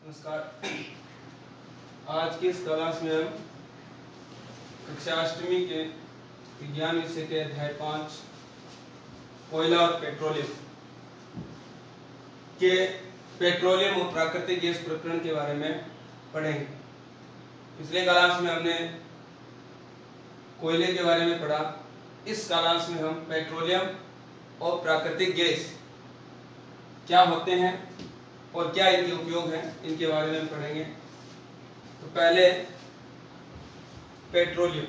नमस्कार। आज की इस क्लास में हम कक्षा 8वीं के विज्ञान विषय के अध्याय 5 कोयला और पेट्रोलियम और प्राकृतिक गैस प्रकरण के बारे में पढ़ेंगे। पिछले क्लास में हमने कोयले के बारे में पढ़ा। इस क्लास में हम पेट्रोलियम और प्राकृतिक गैस क्या होते हैं और क्या इनके उपयोग हैं इनके बारे में पढ़ेंगे। तो पहले पेट्रोलियम।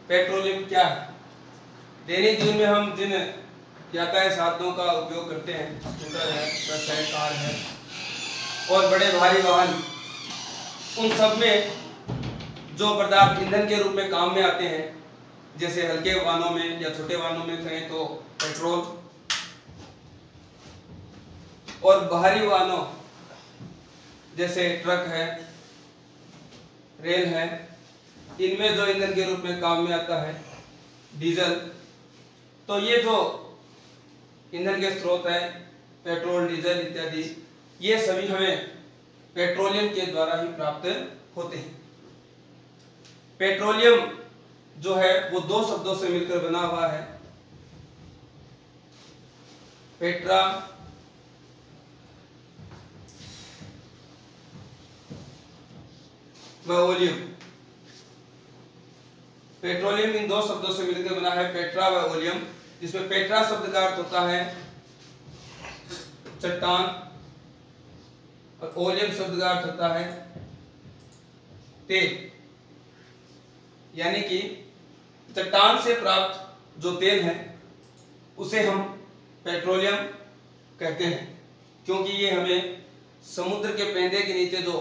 पेट्रोलियम क्या है? दैनिक जीवन में हम जिन यातायात साधनों का उपयोग करते हैं, स्कूटर है, बस है, कार है और बड़े भारी वाहन, उन सब में जो पदार्थ ईंधन के रूप में काम में आते हैं, जैसे हल्के वाहनों में या छोटे वाहनों में कहें तो पेट्रोल, और भारी वाहनों जैसे ट्रक है, रेल है, इनमें जो ईंधन के रूप में काम में आता है डीजल। तो ये जो ईंधन के स्रोत है पेट्रोल, डीजल इत्यादि, ये सभी हमें पेट्रोलियम के द्वारा ही प्राप्त होते हैं। पेट्रोलियम जो है वो दो शब्दों से मिलकर बना हुआ है, पेट्रा व ओलियम। पेट्रोलियम इन दो शब्दों से मिलकर बना है, पेट्रा व ओलियम, जिसमें पेट्रा शब्द का अर्थ होता है चट्टान और ओलियम शब्द का अर्थ होता है तेल। यानी कि चट्टान से प्राप्त जो तेल है उसे हम पेट्रोलियम कहते हैं, क्योंकि ये हमें समुद्र के पेंदे के नीचे जो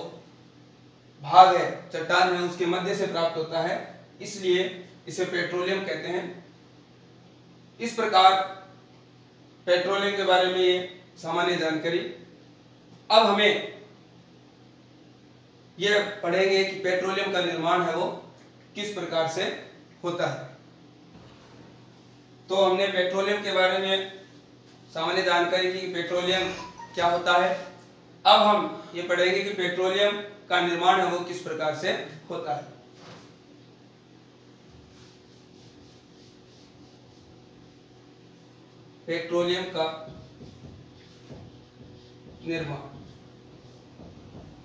भाग है, चट्टान है, उसके मध्य से प्राप्त होता है, इसलिए इसे पेट्रोलियम कहते हैं। इस प्रकार पेट्रोलियम के बारे में ये सामान्य जानकारी। अब हमें यह पढ़ेंगे कि पेट्रोलियम का निर्माण है वो किस प्रकार से होता है। तो हमने पेट्रोलियम के बारे में सामान्य जानकारी की, पेट्रोलियम क्या होता है। अब हम ये पढ़ेंगे कि पेट्रोलियम का निर्माण है वो किस प्रकार से होता है। पेट्रोलियम का निर्माण,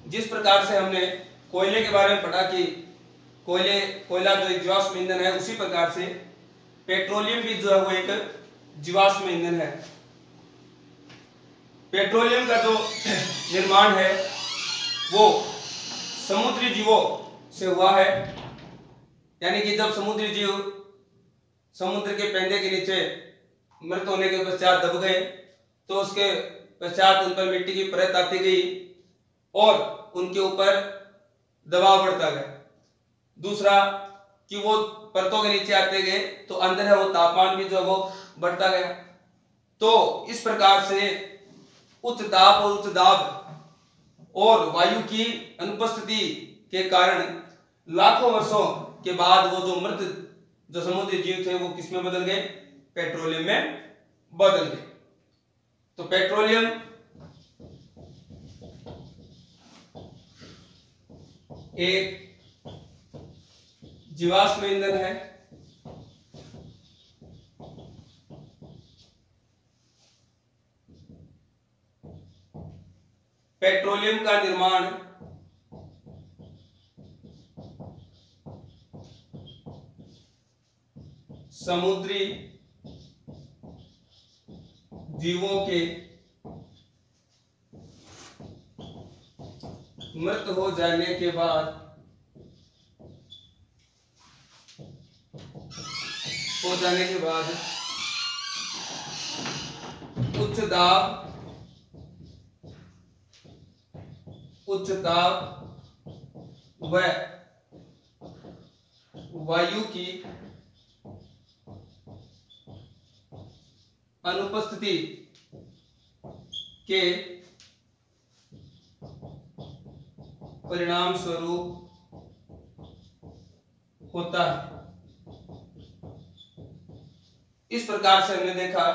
जिस प्रकार से हमने कोयले के बारे में पढ़ा कि कोयला जो एक जीवाश्म ईंधन है, उसी प्रकार से पेट्रोलियम भी जो है वो एक जीवाश्म ईंधन है। पेट्रोलियम का जो निर्माण है वो समुद्री जीवों से हुआ है। यानी कि जब समुद्री जीव समुद्र के पेंदे के नीचे मृत होने के पश्चात दब गए, तो उसके पश्चात उन पर मिट्टी की परत आती गई और उनके ऊपर दबाव बढ़ता गया। दूसरा कि वो परतों के नीचे आते गए तो अंदर है वो तापमान भी जो वो बढ़ता गया। तो इस प्रकार से उच्च ताप और उच्च दाब और वायु की अनुपस्थिति के कारण लाखों वर्षों के बाद वो जो मृत जो समुद्री जीव थे वो किसमें बदल गए? पेट्रोलियम में बदल गए। तो पेट्रोलियम एक जीवाश्म ईंधन है। पेट्रोलियम का निर्माण समुद्री जीवों के मृत हो जाने के बाद उच्च दाब व वायु की अनुपस्थिति के परिणाम स्वरूप होता है। इस प्रकार से हमने देखा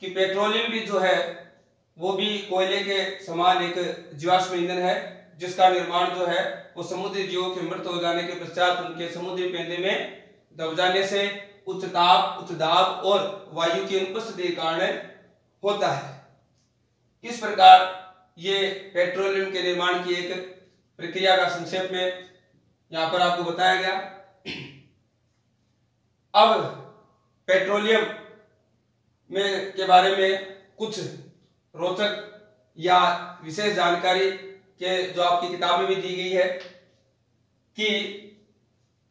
कि पेट्रोलियम भी जो है वो भी कोयले के समान एक जीवाश्म ईंधन है, जिसका निर्माण जो है वो समुद्री जीवों के मृत हो जाने के पश्चात उनके समुद्री पेंदे में दब जाने से उच्च ताप, उच्च दाब और वायु की अनुपस्थिति के कारण होता है। इस प्रकार ये पेट्रोलियम के निर्माण की एक प्रक्रिया का संक्षेप में यहाँ पर आपको बताया गया। अब पेट्रोलियम में के बारे में कुछ रोचक या विशेष जानकारी के जो आपकी किताब में भी दी गई है कि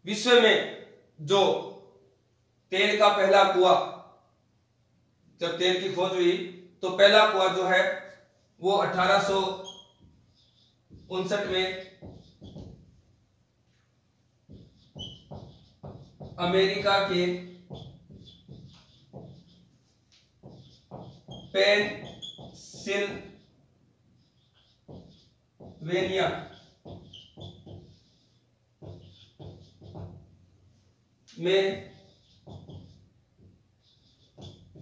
विश्व में जो तेल का पहला कुआं, जब तेल की खोज हुई तो पहला कुआं जो है वो 1859 में अमेरिका के पेनसिल्वेनिया में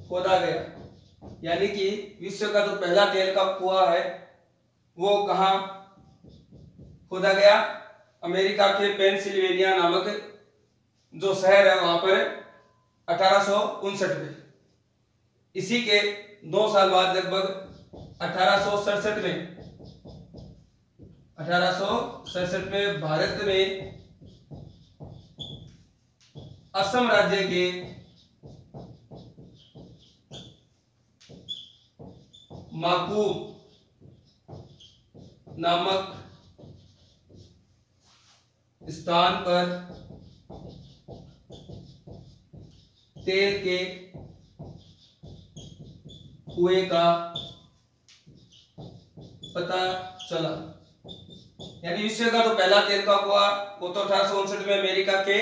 खोदा गया। यानी कि विश्व का जो पहला तेल का कुआं है वो कहाँ खोदा गया? अमेरिका के पेनसिल्वेनिया नामक जो शहर है वहां पर 1859 में। इसी के 2 साल बाद लगभग 1867 में भारत में असम राज्य के माकूम नामक स्थान पर तेल के कुएं का पता चला। यानी विश्व का जो पहला तेल का कुआं वो तो 1859 में अमेरिका के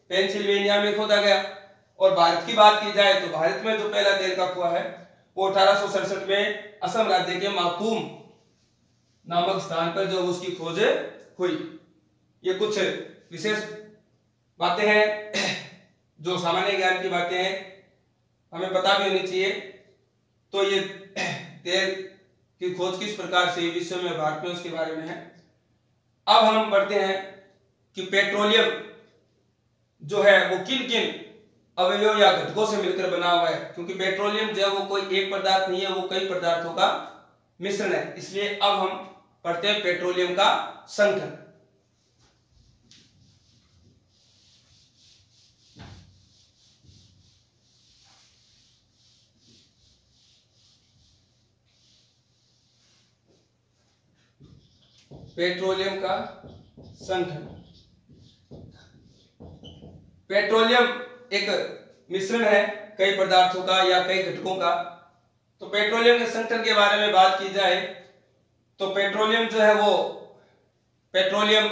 पेंसिल्वेनिया में खोदा गया, और भारत की बात की जाए तो भारत में जो पहला तेल का कुआं है वो 1867 में असम राज्य के माकूम नामक स्थान पर जो उसकी खोज हुई। ये कुछ विशेष बातें हैं जो सामान्य ज्ञान की बातें हैं, हमें पता भी होनी चाहिए। तो ये तेल की खोज किस प्रकार से विश्व में, भारत में, उसके बारे में है। अब हम बढ़ते हैं कि पेट्रोलियम जो है वो किन किन अवयवों या घटकों से मिलकर बना हुआ है, क्योंकि पेट्रोलियम जो है वो कोई एक पदार्थ नहीं है, वो कई पदार्थों का मिश्रण है। इसलिए अब हम पढ़ते हैं पेट्रोलियम का संगठन। पेट्रोलियम का संगठन। पेट्रोलियम एक मिश्रण है कई पदार्थों का या कई घटकों का। तो पेट्रोलियम के संगठन के बारे में बात की जाए तो पेट्रोलियम जो है वो पेट्रोलियम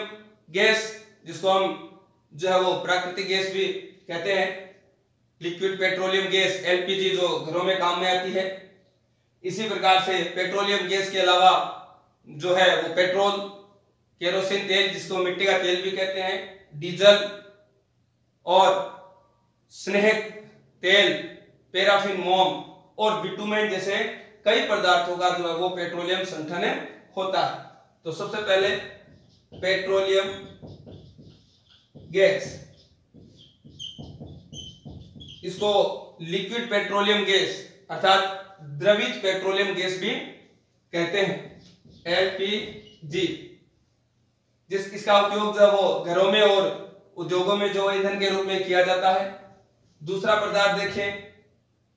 गैस, जिसको हम जो है वो प्राकृतिक गैस भी कहते हैं, लिक्विड पेट्रोलियम गैस एलपीजी, जो घरों में काम में आती है। इसी प्रकार से पेट्रोलियम गैस के अलावा जो है वो पेट्रोल, केरोसिन तेल जिसको मिट्टी का तेल भी कहते हैं, डीजल और स्नेहक तेल, पैराफिन, मोम और बिटुमेन जैसे कई पदार्थों का जो है वो पेट्रोलियम संगठन होता है। तो सबसे पहले पेट्रोलियम गैस, इसको लिक्विड पेट्रोलियम गैस अर्थात द्रवित पेट्रोलियम गैस भी कहते हैं, एलपीजी। इसका उपयोग जो है वो घरों में और उद्योगों में जो ईंधन के रूप में किया जाता है। दूसरा पदार्थ देखें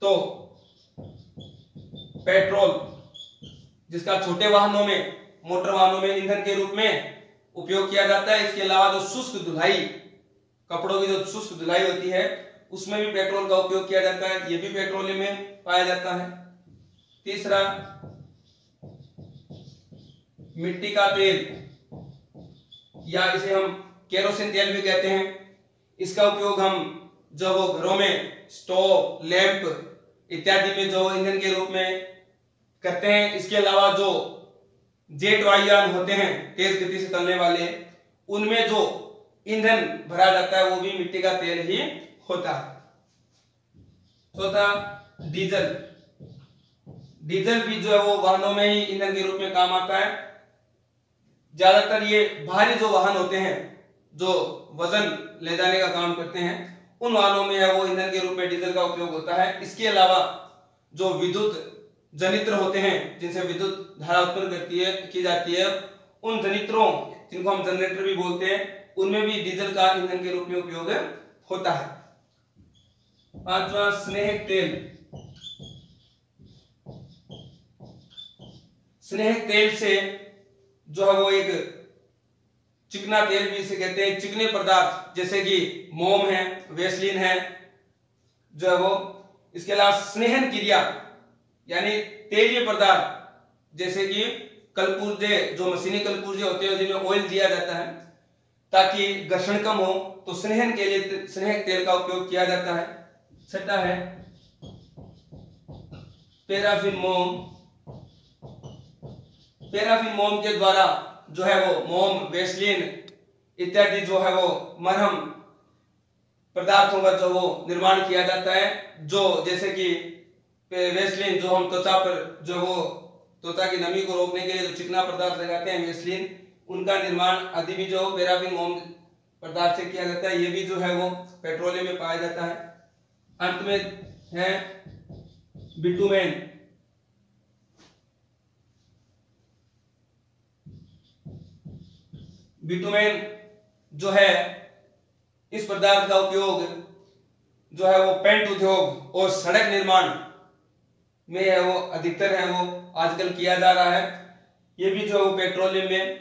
तो पेट्रोल, जिसका छोटे वाहनों में, मोटर वाहनों में ईंधन के रूप में उपयोग किया जाता है। इसके अलावा जो शुष्क धुलाई, कपड़ों की जो शुष्क धुलाई होती है उसमें भी पेट्रोल का उपयोग किया जाता है, यह भी पेट्रोलियम में पाया जाता है। तीसरा मिट्टी का तेल या इसे हम केरोसिन तेल भी कहते हैं। इसका उपयोग हम जो वो घरों में स्टोव, लैंप इत्यादि में जो ईंधन के रूप में करते हैं। इसके अलावा जो जेट वायुयान होते हैं तेज गति से चलने वाले, उनमें जो ईंधन भरा जाता है वो भी मिट्टी का तेल ही होता है। चौथा डीजल, डीजल भी जो है वो वाहनों में ही ईंधन के रूप में काम आता है। ज्यादातर ये भारी जो वाहन होते हैं जो वजन ले जाने का काम करते हैं उन वाहनों में है वो ईंधन के रूप में डीजल का उपयोग होता है। इसके अलावा जो विद्युत जनित्र होते हैं जिनसे विद्युत धारा उत्पन्न की जाती है उन जनित्रों जिनको हम जनरेटर भी बोलते हैं उनमें भी डीजल का ईंधन के रूप में उपयोग होता है। पांचवा स्नेहक तेल। स्नेहक तेल से जो है वो एक चिकना तेल भी इसे कहते हैं, चिकने पदार्थ जैसे कि मोम है, वेसलीन है जो है वो। इसके अलावा स्नेहन क्रिया यानी तेलीय पदार्थ जैसे कि कलपुर्जे, जो मशीनी कलपुर्जे होते हैं जिनमें ऑयल दिया जाता है ताकि घर्षण कम हो, तो स्नेहन के लिए स्नेहक तेल का उपयोग किया जाता है। छठा है पैराफिन मोम। पैराफिन मोम के द्वारा जो है वो मोम, वेसलीन इत्यादि जो है वो मरहम पदार्थों का जो वो निर्माण किया जाता है। जो जैसे कि वेसलीन जो हम त्वचा पर जो वो त्वचा की नमी को रोकने के लिए जो चिकना पदार्थ लगाते हैं वेसलीन, उनका निर्माण आदि भी जो पैराफिन मोम पदार्थ से किया जाता है। ये भी जो है वो पेट्रोलियम में पाया जाता है। अंत में है बिटुमेन। बिटुमेन जो है इस पदार्थ का उपयोग जो है वो पेंट उद्योग और सड़क निर्माण में है वो अधिकतर है वो आजकल किया जा रहा है। ये भी जो है वो पेट्रोलियम में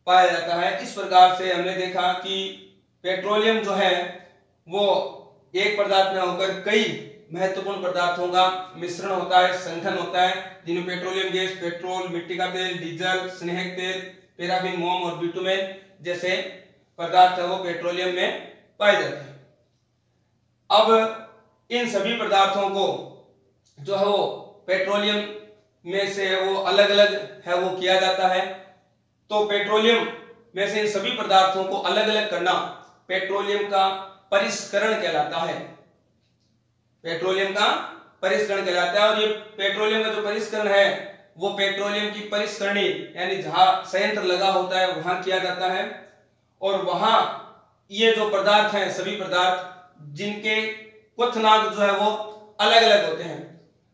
पाया जाता है। इस प्रकार से हमने देखा कि पेट्रोलियम जो है वो एक पदार्थ में होकर कई महत्वपूर्ण पदार्थों का मिश्रण होता है, संगठन होता है, जिनमें पेट्रोलियम गैस, पेट्रोल, मिट्टी का तेल, डीजल, स्नेहक तेल, पैराफिन मोम और बिटुमेन जैसे पदार्थ है वो पेट्रोलियम में पाए जाते हैं। अब इन सभी पदार्थों को जो है वो पेट्रोलियम में से वो अलग अलग है वो किया जाता है। तो पेट्रोलियम में से इन सभी पदार्थों को अलग अलग करना पेट्रोलियम का परिष्करण कहलाता है। पेट्रोलियम का परिष्करण कहलाता है। और ये पेट्रोलियम का जो परिष्करण है वो पेट्रोलियम की परिष्करणी यानी जहां संयंत्र लगा होता है वहां किया जाता है। और वहां ये जो पदार्थ हैं सभी पदार्थ जिनके क्वथनांक जो है वो अलग अलग होते हैं।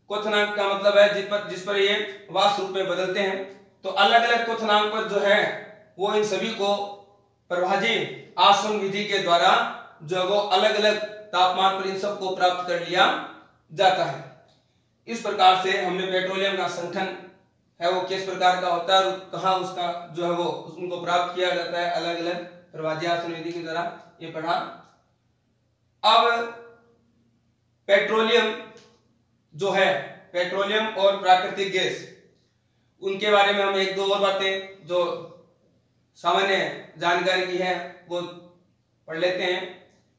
क्वथनांक का मतलब है जिस पर ये वाष्प रूप में बदलते हैं। तो अलग अलग क्वथनांक पर जो है वो इन सभी को प्रभाजी आसवन विधि के द्वारा जो है वो अलग अलग तापमान पर इन सबको प्राप्त कर लिया जाता है। इस प्रकार से हमने पेट्रोलियम का संगठन है वो किस प्रकार का होता है और कहाँ उसका जो है वो उनको प्राप्त किया जाता है अलग अलग प्रभाजी आसवन विधि के द्वारा ये पढ़ा। अब पेट्रोलियम जो है, पेट्रोलियम और प्राकृतिक गैस, उनके बारे में हम एक दो और बातें जो सामान्य जानकारी की है वो पढ़ लेते हैं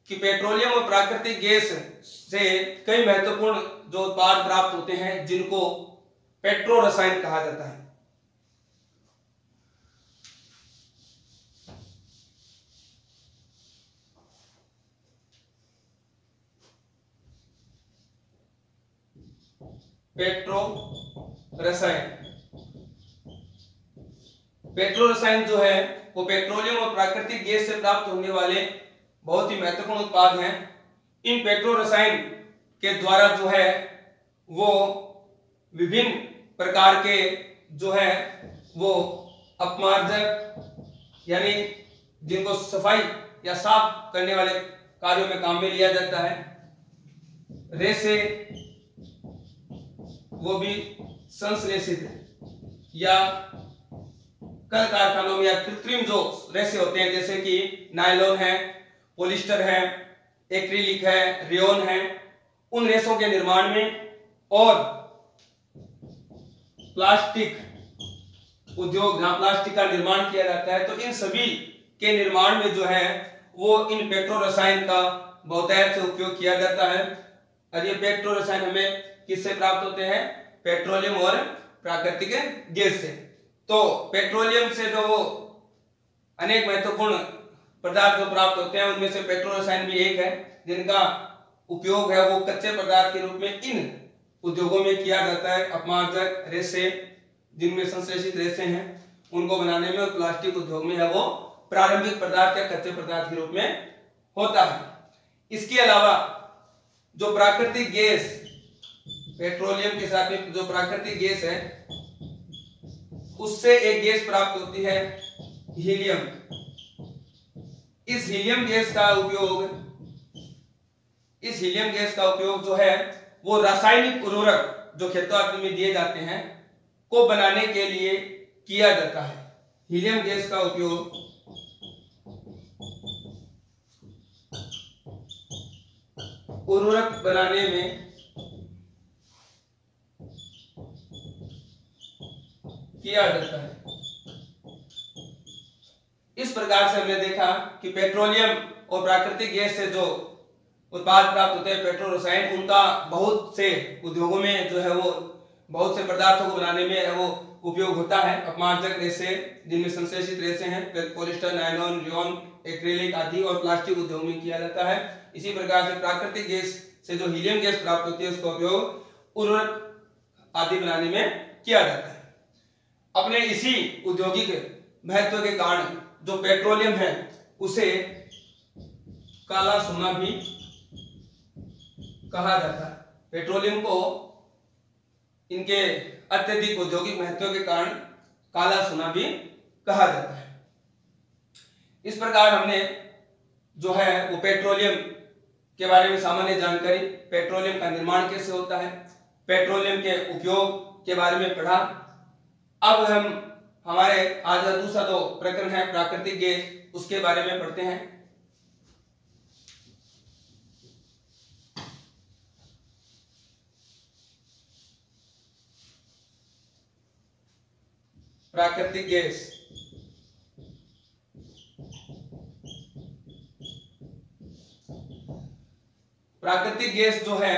कि पेट्रोलियम और प्राकृतिक गैस से कई महत्वपूर्ण जो उत्पाद प्राप्त होते हैं जिनको पेट्रो रसायन कहा जाता है। पेट्रो रसायन। पेट्रो रसायन जो है वो पेट्रोलियम और प्राकृतिक गैस से प्राप्त होने वाले बहुत ही महत्वपूर्ण उत्पाद हैं। इन पेट्रो रसायन के द्वारा जो है वो विभिन्न प्रकार के जो है वो अपमार्जक यानी जिनको सफाई या साफ करने वाले कार्यों में काम में लिया जाता है। रेसे वो भी संश्लेषित या कल कारखानों में या कृत्रिम जो रेसे होते हैं जैसे कि नायलॉन है, पॉलिस्टर है, एक्रिलिक है, रेयोन है, उन रेसों के निर्माण में और प्लास्टिक उद्योग जहां प्लास्टिक का निर्माण किया जाता है तो इन सभी के निर्माण में जो है वो इन पेट्रो रसायन का बहुतायत से उपयोग किया जाता है। और ये पेट्रो रसायन हमें किससे प्राप्त होते हैं? पेट्रोलियम और प्राकृतिक गैस से। तो पेट्रोलियम से जो अनेक महत्वपूर्ण पदार्थ जो प्राप्त होते हैं उनमें से पेट्रो रसायन भी एक है जिनका उपयोग है वो कच्चे पदार्थ के रूप में इन उद्योगों में किया जाता है। अपमार्जक रेशे जिनमें संश्लेषित रेशे हैं उनको बनाने में, और प्लास्टिक उद्योग में है वो प्रारंभिक पदार्थ या कच्चे पदार्थ के रूप में होता है। इसके अलावा जो प्राकृतिक गैस, पेट्रोलियम के साथ में जो प्राकृतिक गैस है उससे एक गैस प्राप्त होती है हीलियम। इस हीलियम गैस का उपयोग जो है वो रासायनिक उर्वरक जो खेतों में दिए जाते हैं को बनाने के लिए किया जाता है। हीलियम गैस का उपयोग उर्वरक बनाने में किया जाता है। इस प्रकार से हमने देखा कि पेट्रोलियम और प्राकृतिक गैस से जो उत्पाद प्राप्त होते हैं, पेट्रो रसायन, उनका बहुत से उद्योगों में जो है वो बहुत से पदार्थों को बनाने में है वो उपयोग होता है। अपमार्जक रेशे जिनमें संश्लेषित रेशे हैं, पॉलिस्टर, नायलॉन, रेयॉन, एक्रिलिक आदि, और प्लास्टिक उद्योग में किया जाता है। इसी प्रकार से प्राकृतिक गैस से जो हीलियम गैस प्राप्त होती है उसका उपयोग उर्वरक आदि बनाने में किया जाता है। अपने इसी औद्योगिक महत्व के कारण जो पेट्रोलियम है उसे काला सोना भी कहा जाता है। पेट्रोलियम को इनके अत्यधिक औद्योगिक महत्व के कारण काला सोना भी कहा जाता है। इस प्रकार हमने जो है वो पेट्रोलियम के बारे में सामान्य जानकारी, पेट्रोलियम का निर्माण कैसे होता है, पेट्रोलियम के उपयोग के बारे में पढ़ा। अब हम हमारे आज का दूसरा जो प्रकरण है प्राकृतिक गैस, उसके बारे में पढ़ते हैं। प्राकृतिक गैस प्राकृतिक गैस जो है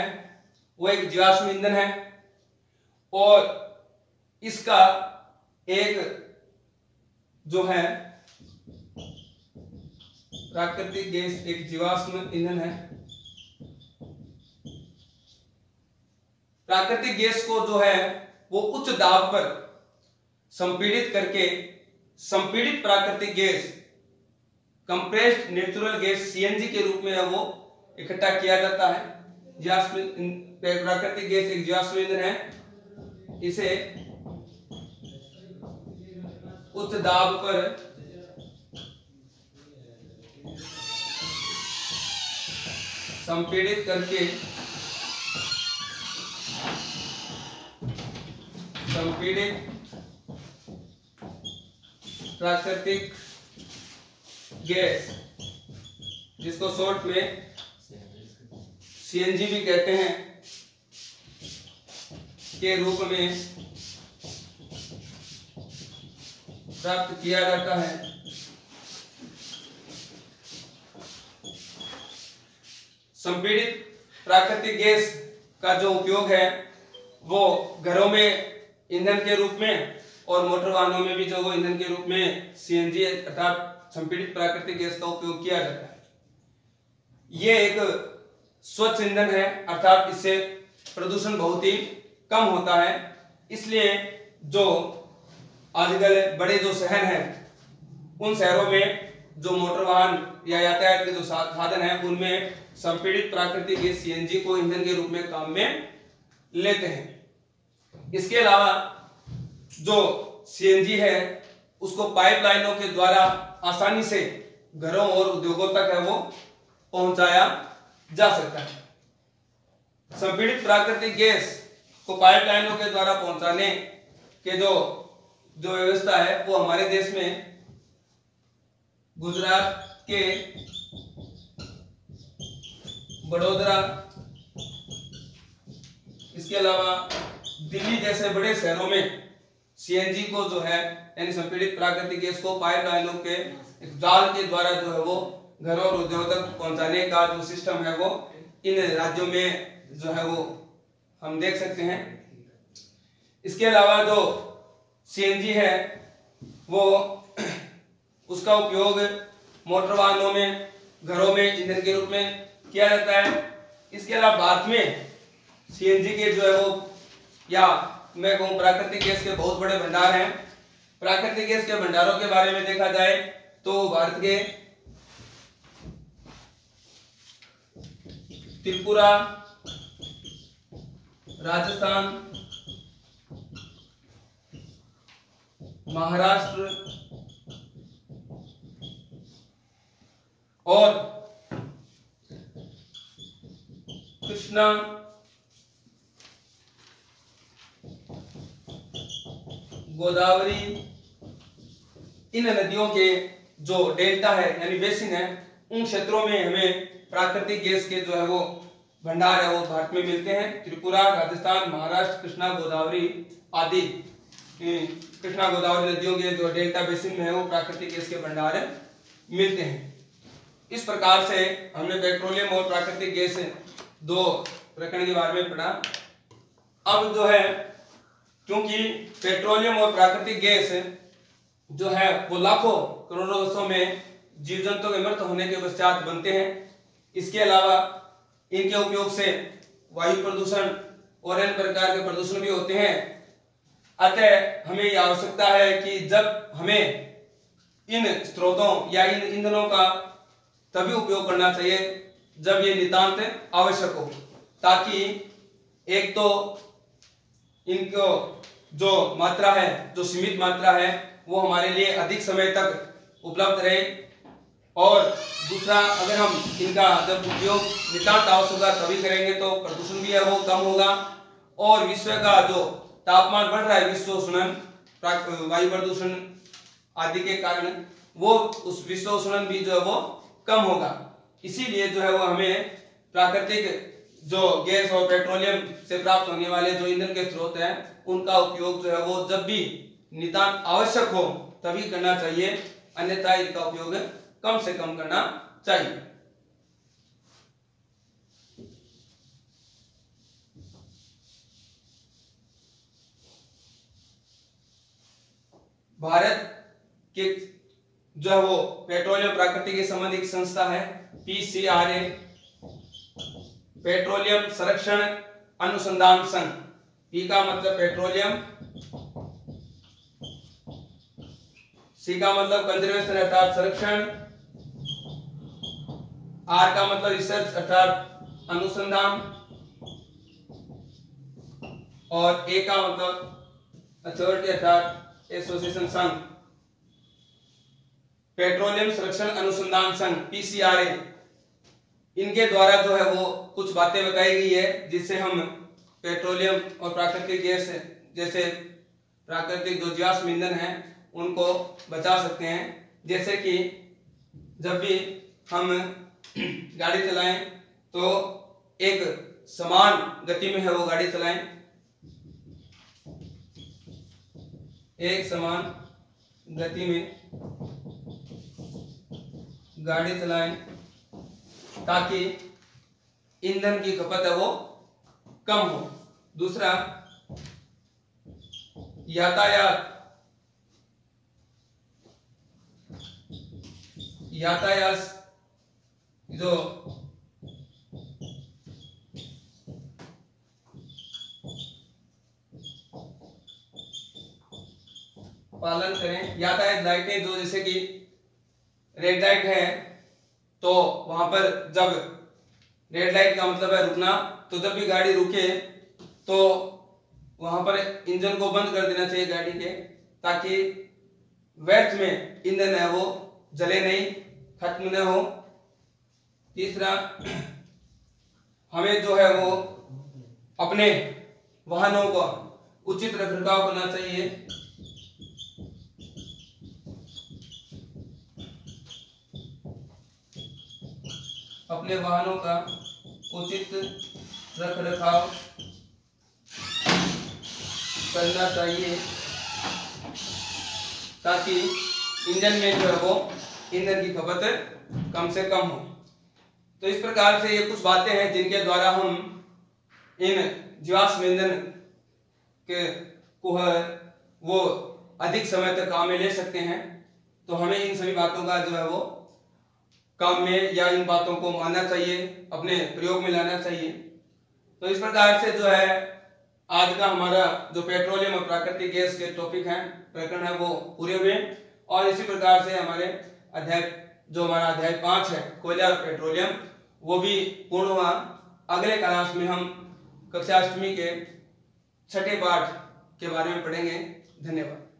वो एक जीवाश्म ईंधन है और इसका एक जो है प्राकृतिक गैस एक जीवाश्म ईंधन है। प्राकृतिक गैस को जो है वो उच्च दाब पर संपीड़ित करके संपीड़ित प्राकृतिक gas, compressed natural gas CNG के रूप में वो इकट्ठा किया जाता है। प्राकृतिक गैस एक जीवाश्म ईंधन है। इसे उच्च दाब पर संपीड़ित करके संपीड़ित प्राकृतिक गैस, जिसको शॉर्ट में सीएनजी भी कहते हैं, के रूप में प्राप्त किया जाता है। संपीड़ित प्राकृतिक गैस का जो उपयोग है वो घरों में ईंधन के रूप में और मोटर वाहनों में भी जो वो ईंधन के रूप में सीएनजी अर्थात संपीड़ित प्राकृतिक गैस का उपयोग किया जाता है। ये एक स्वच्छ ईंधन है, अर्थात इससे प्रदूषण बहुत ही कम होता है। इसलिए जो आजकल बड़े जो शहर हैं उन शहरों में जो मोटर वाहन या यातायात के जो साधन हैं उनमें संपीड़ित प्राकृतिक गैस सीएनजी को ईंधन के रूप में काम में लेते हैं। इसके अलावा जो सीएनजी है उसको पाइपलाइनों के द्वारा आसानी से घरों और उद्योगों तक है वो पहुंचाया जा सकता है। संपीड़ित प्राकृतिक गैस को पाइपलाइनों के द्वारा पहुंचाने के जो व्यवस्था है वो हमारे देश में गुजरात के बड़ोदरा, इसके अलावा दिल्ली जैसे बड़े शहरों में सीएनजी को जो है यानी संपीड़ित प्राकृतिक गैस को पाइपलाइनों के एक जाल के द्वारा जो है वो घरों और उद्योगों तक पहुंचाने का जो सिस्टम है वो इन राज्यों में जो है वो हम देख सकते हैं। इसके अलावा जो सीएनजी है वो उसका उपयोग मोटर वाहनों में, घरों में ईंधन के रूप में किया जाता है। इसके अलावा भारत में सीएनजी के जो है वो, या मैं कहूँ प्राकृतिक गैस के बहुत बड़े भंडार हैं। प्राकृतिक गैस के भंडारों के बारे में देखा जाए तो भारत के त्रिपुरा, राजस्थान, महाराष्ट्र और कृष्णा, गोदावरी, इन नदियों के जो डेल्टा है यानी बेसिन है, उन क्षेत्रों में हमें प्राकृतिक गैस के जो है वो भंडार है वो भारत में मिलते हैं। त्रिपुरा, राजस्थान, महाराष्ट्र, कृष्णा, गोदावरी आदि कृष्णा गोदावरी नदियों के जो डेल्टा बेसिन में है वो प्राकृतिक गैस के भंडार मिलते हैं। इस प्रकार से हमने पेट्रोलियम और प्राकृतिक गैस दो प्रकरण के बारे में पढ़ा। अब जो है, क्योंकि पेट्रोलियम और प्राकृतिक गैस जो है वो लाखों करोड़ों वर्षों में जीव जंतुओं के मृत होने के पश्चात बनते हैं। इसके अलावा इनके उपयोग से वायु प्रदूषण और अन्य प्रकार के प्रदूषण भी होते हैं। अतः हमें यह आवश्यकता है कि जब हमें इन स्रोतों या इन ईंधनों का तभी उपयोग करना चाहिए जब ये नितांत आवश्यक हो, ताकि एक तो इनको जो मात्रा है, जो सीमित मात्रा है, वो हमारे लिए अधिक समय तक उपलब्ध रहे, और दूसरा अगर हम इनका जब उपयोग नितांत आवश्यक होगा तभी करेंगे तो प्रदूषण भी है वो कम होगा, और विश्व का जो तापमान बढ़ रहा है, विश्व उष्णन, वायु प्रदूषण आदि के कारण, वो उस विश्व उष्णन भी जो है वो कम होगा। इसीलिए जो है वो हमें प्राकृतिक जो गैस और पेट्रोलियम से प्राप्त होने वाले जो ईंधन के स्रोत हैं उनका उपयोग जो है वो जब भी नितांत आवश्यक हो तभी करना चाहिए, अन्यथा इनका उपयोग कम से कम करना चाहिए। भारत के जो है वो पेट्रोलियम प्राकृतिक के संबंधित संस्था है पीसीआरए, पेट्रोलियम संरक्षण अनुसंधान संघ। पी का मतलब पेट्रोलियम, सी का मतलब कंजर्वेशन अर्थात संरक्षण, आर का मतलब रिसर्च अर्थात अनुसंधान, और ए का मतलब अथॉरिटी अर्थात एसोसिएशन संघ। पेट्रोलियम संरक्षण अनुसंधान संघ पीसीआरए, इनके द्वारा जो है वो कुछ बातें बताई गई है जिससे हम पेट्रोलियम और प्राकृतिक गैस जैसे प्राकृतिक जो जीवाश्म ईंधन है उनको बचा सकते हैं। जैसे कि जब भी हम गाड़ी चलाएं तो एक समान गति में है वो गाड़ी चलाएं, एक समान गति में गाड़ी चलाएं ताकि ईंधन की खपत है वो कम हो। दूसरा, यातायात जो पालन करें, यातायात लाइटें जो जैसे कि रेड लाइट है तो वहां पर जब रेड लाइट का मतलब है रुकना, तो जब भी गाड़ी रुके तो वहां पर इंजन को बंद कर देना चाहिए गाड़ी के, ताकि व्यर्थ में ईंधन है वो जले नहीं, खत्म न हो। तीसरा, हमें जो है वो अपने वाहनों का उचित रखरखाव करना चाहिए। अपने वाहनों का उचित रखरखाव करना चाहिए ताकि इंजन में जो है वो ईंधन की खपत कम से कम हो। तो इस प्रकार से ये कुछ बातें हैं जिनके द्वारा हम इन जीवाश्म ईंधन के को है वो अधिक समय तक काम में ले सकते हैं। तो हमें इन सभी बातों का जो है वो काम में या इन बातों को मानना चाहिए, अपने प्रयोग में लाना चाहिए। तो इस प्रकार से जो है आज का हमारा जो पेट्रोलियम और प्राकृतिक गैस के टॉपिक है, प्रकरण है, वो पूरे हुए। और इसी प्रकार से हमारे हमारा अध्याय 5 है कोयला और पेट्रोलियम, वो भी पूर्ण हुआ। अगले क्लास में हम कक्षा 8वीं के छठे पाठ के बारे में पढ़ेंगे। धन्यवाद।